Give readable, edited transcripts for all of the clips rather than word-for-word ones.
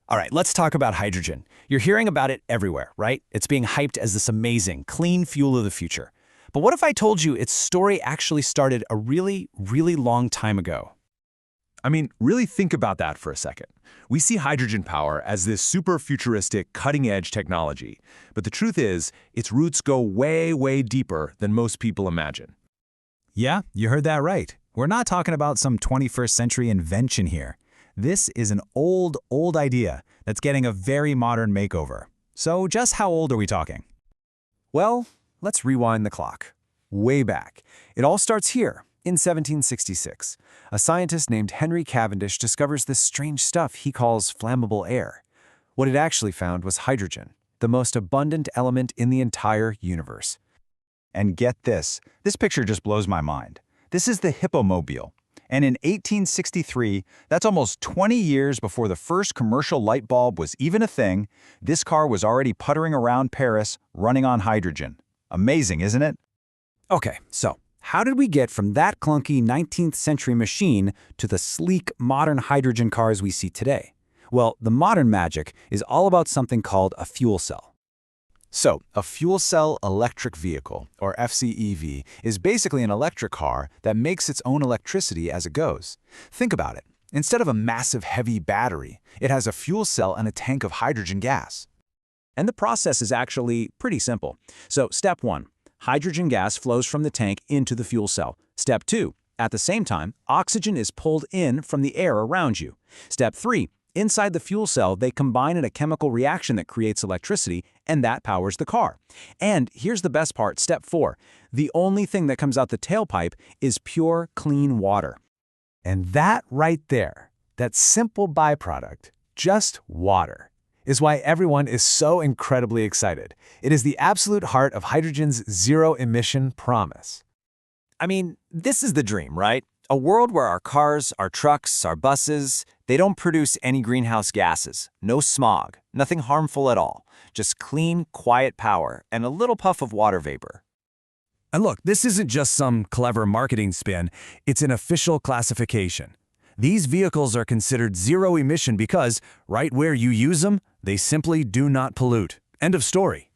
All right, let's talk about hydrogen. You're hearing about it everywhere, right? It's being hyped as this amazing, clean fuel of the future. But what if I told you its story actually started a really, really long time ago? I mean, really think about that for a second. We see hydrogen power as this super futuristic, cutting-edge technology. But the truth is, its roots go way, way deeper than most people imagine. Yeah, you heard that right. We're not talking about some 21st century invention here. This is an old, old idea that's getting a very modern makeover. So just how old are we talking? Well, let's rewind the clock. Way back. It all starts here, in 1766. A scientist named Henry Cavendish discovers this strange stuff he calls flammable air. What it actually found was hydrogen, the most abundant element in the entire universe. And get this picture just blows my mind. This is the Hippomobile. And in 1863, that's almost 20 years before the first commercial light bulb was even a thing, this car was already puttering around Paris, running on hydrogen. Amazing, isn't it? Okay, so how did we get from that clunky 19th century machine to the sleek, modern hydrogen cars we see today? Well, the modern magic is all about something called a fuel cell. So, a fuel cell electric vehicle, or FCEV, is basically an electric car that makes its own electricity as it goes. Think about it. Instead of a massive heavy battery, it has a fuel cell and a tank of hydrogen gas. And the process is actually pretty simple. So, step 1, hydrogen gas flows from the tank into the fuel cell. Step 2, at the same time, oxygen is pulled in from the air around you. Step 3, inside the fuel cell, they combine in a chemical reaction that creates electricity, and that powers the car. And here's the best part, step 4. The only thing that comes out the tailpipe is pure, clean water. And that right there, that simple byproduct, just water, is why everyone is so incredibly excited. It is the absolute heart of hydrogen's zero-emission promise. I mean, this is the dream, right? A world where our cars, our trucks, our buses, they don't produce any greenhouse gases, no smog, nothing harmful at all, just clean, quiet power and a little puff of water vapor. And look, this isn't just some clever marketing spin, it's an official classification. These vehicles are considered zero-emission because, right where you use them, they simply do not pollute. End of story.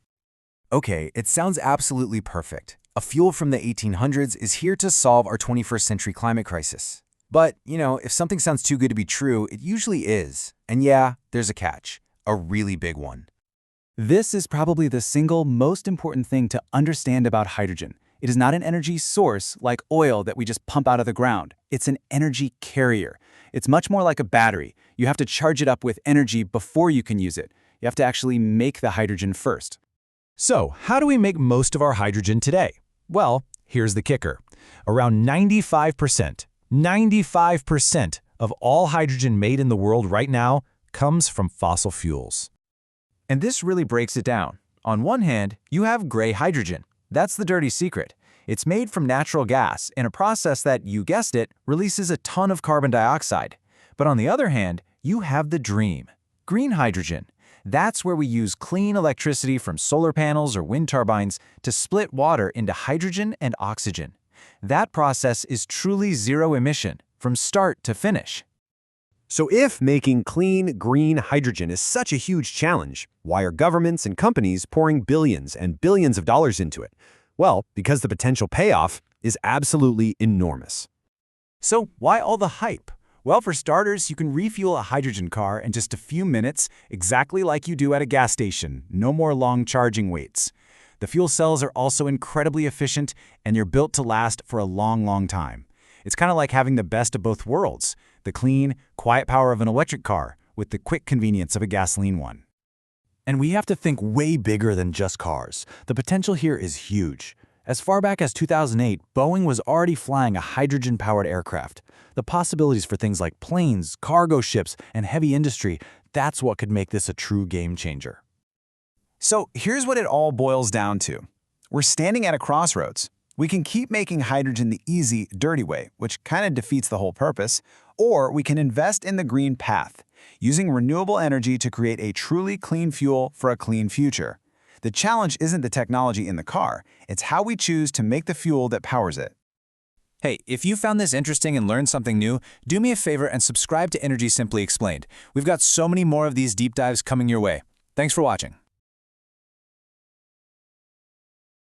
Okay, it sounds absolutely perfect. A fuel from the 1800s is here to solve our 21st century climate crisis. But, if something sounds too good to be true, it usually is. And yeah, there's a catch. A really big one. This is probably the single most important thing to understand about hydrogen. It is not an energy source like oil that we just pump out of the ground. It's an energy carrier. It's much more like a battery. You have to charge it up with energy before you can use it. You have to actually make the hydrogen first. So, how do we make most of our hydrogen today? Well, here's the kicker. Around 95% of all hydrogen made in the world right now comes from fossil fuels. And this really breaks it down. On one hand, you have gray hydrogen. That's the dirty secret. It's made from natural gas in a process that, you guessed it, releases a ton of carbon dioxide. But on the other hand, you have the dream, green hydrogen. That's where we use clean electricity from solar panels or wind turbines to split water into hydrogen and oxygen. That process is truly zero emission, from start to finish. So if making clean, green hydrogen is such a huge challenge, why are governments and companies pouring billions and billions of dollars into it? Well, because the potential payoff is absolutely enormous. So why all the hype? Well, for starters, you can refuel a hydrogen car in just a few minutes, exactly like you do at a gas station. No more long charging waits. The fuel cells are also incredibly efficient, and you're built to last for a long, long time. It's kind of like having the best of both worlds, the clean, quiet power of an electric car with the quick convenience of a gasoline one. And we have to think way bigger than just cars. The potential here is huge. As far back as 2008, Boeing was already flying a hydrogen-powered aircraft. The possibilities for things like planes, cargo ships, and heavy industry, that's what could make this a true game changer. So here's what it all boils down to. We're standing at a crossroads. We can keep making hydrogen the easy, dirty way, which kind of defeats the whole purpose, or we can invest in the green path, using renewable energy to create a truly clean fuel for a clean future. The challenge isn't the technology in the car, it's how we choose to make the fuel that powers it. Hey, if you found this interesting and learned something new, do me a favor and subscribe to Energy Simply Explained. We've got so many more of these deep dives coming your way. Thanks for watching.